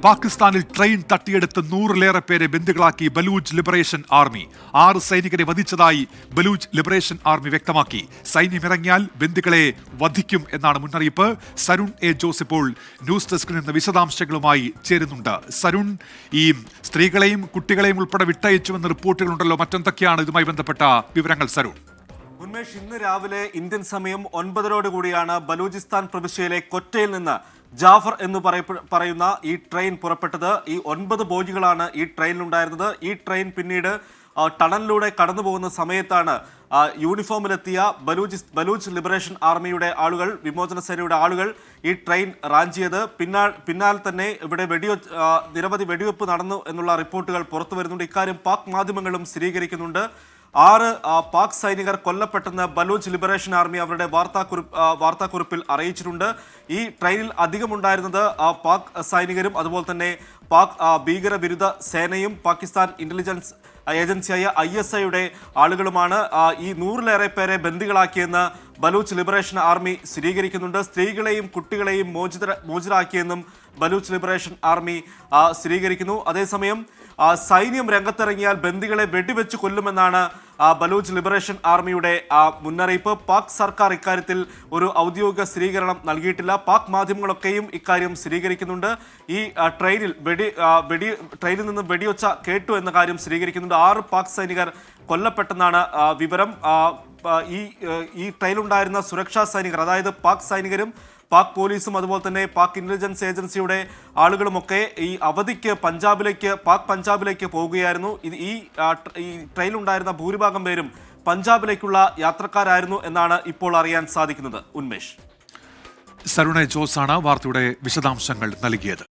പാകിസ്ഥാനിൽ ട്രെയിൻ തട്ടിയെടുത്ത് 100-ലേറെ പേരെ ബന്ദികളാക്കി Baloch liberation army. 6 സൈനികരെ വധിച്ചതായി ബലൂച്ച് ലിബറേഷൻ ആർമി വ്യക്തമാക്കി. സൈന്യമിറങ്ങിയാൽ ബന്ദികളെ വധിക്കും എന്നാണ് മുന്നറിയിപ്പ്. സരുൺ എ ജോസ് ഇപ്പോൾ ന്യൂസ് ഡെസ്കിൽ നിന്ന് വിശദാംശങ്ങളുമായി ചേരുന്നുണ്ട്. സരുൺ, ഈ സ്ത്രീകളെയും കുട്ടികളെയും ഉൾപ്പെടെ വിട്ടയച്ചുവെന്ന റിപ്പോർട്ടുകളുണ്ടല്ലോ, മറ്റെന്തൊക്കെയാണ് ഇതുമായി ബന്ധപ്പെട്ട വിവരങ്ങൾ സരുൺ? ഉന്മേഷ്, ഇന്ന് രാവിലെ ഇന്ത്യൻ സമയം 9:00 ബലൂചിസ്ഥാൻ പ്രവിശ്യയിലെ കൊറ്റയിൽ നിന്ന് ജാഫർ എന്ന് പറയുന്ന ഈ ട്രെയിൻ പുറപ്പെട്ടത്. ഈ 9 ബോഗികളാണ് ഈ ട്രെയിനിലുണ്ടായിരുന്നത്. ഈ ട്രെയിൻ പിന്നീട് ടണലിലൂടെ കടന്നു പോകുന്ന സമയത്താണ് യൂണിഫോമിലെത്തിയ ബലൂച്ച് ലിബറേഷൻ ആർമിയുടെ ആളുകൾ, വിമോചന സേനയുടെ ആളുകൾ ഈ ട്രെയിൻ റാഞ്ചിയത്. പിന്നാലെ തന്നെ ഇവിടെ നിരവധി വെടിവെപ്പ് നടന്നു എന്നുള്ള റിപ്പോർട്ടുകൾ പുറത്തു വരുന്നുണ്ട്. ഇക്കാര്യം പാക് മാധ്യമങ്ങളും സ്ഥിരീകരിക്കുന്നുണ്ട്. 6 പാക് സൈനികർ കൊല്ലപ്പെട്ടെന്ന് ബലൂച്ച് ലിബറേഷൻ ആർമി അവരുടെ വാർത്താക്കുറിപ്പിൽ അറിയിച്ചിട്ടുണ്ട്. ഈ ട്രെയിനിൽ അധികമുണ്ടായിരുന്നത് പാക് സൈനികരും അതുപോലെ തന്നെ പാക് ഭീകരവിരുദ്ധ സേനയും പാകിസ്ഥാൻ ഇന്റലിജൻസ് ഏജൻസിയായ ISIയുടെ ആളുകളുമാണ്. ഈ 100-ലേറെ പേരെ ബന്ദികളാക്കിയെന്ന് ബലൂച്ച് ലിബറേഷൻ ആർമി സ്ഥിരീകരിക്കുന്നുണ്ട്. സ്ത്രീകളെയും കുട്ടികളെയും മോചിതരാക്കിയെന്നും ബലൂച്ച് ലിബറേഷൻ ആർമി സ്ഥിരീകരിക്കുന്നു. അതേസമയം സൈന്യം രംഗത്തിറങ്ങിയാൽ ബന്ദികളെ വെടിവെച്ച് കൊല്ലുമെന്നാണ് ബലൂച്ച് ലിബറേഷൻ ആർമിയുടെ മുന്നറിയിപ്പ്. പാക് സർക്കാർ ഇക്കാര്യത്തിൽ ഒരു ഔദ്യോഗിക സ്ഥിരീകരണം നൽകിയിട്ടില്ല. പാക് മാധ്യമങ്ങളൊക്കെയും ഇക്കാര്യം സ്ഥിരീകരിക്കുന്നുണ്ട്. ഈ ട്രെയിനിൽ നിന്ന് വെടിവെച്ച കേട്ടു എന്ന കാര്യം സ്ഥിരീകരിക്കുന്നുണ്ട്. 6 പാക് സൈനികർ കൊല്ലപ്പെട്ടെന്നാണ് വിവരം. ഈ ട്രെയിനിലുണ്ടായിരുന്ന സുരക്ഷാ സൈനികർ, അതായത് പാക് സൈനികരും പാക് പോലീസും അതുപോലെ തന്നെ പാക് ഇന്റലിജൻസ് ഏജൻസിയുടെ ആളുകളുമൊക്കെ ഈ അവധിക്ക് പാക് പഞ്ചാബിലേക്ക് പോവുകയായിരുന്നു. ഈ ട്രെയിനിലുണ്ടായിരുന്ന ഭൂരിഭാഗം പേരും പഞ്ചാബിലേക്കുള്ള യാത്രക്കാരായിരുന്നു എന്നാണ് ഇപ്പോൾ അറിയാൻ സാധിക്കുന്നത്. ഉന്മേഷ്, സരുൺ എ ജോസാണ് വാർത്തയുടെ വിശദാംശങ്ങൾ നൽകിയത്.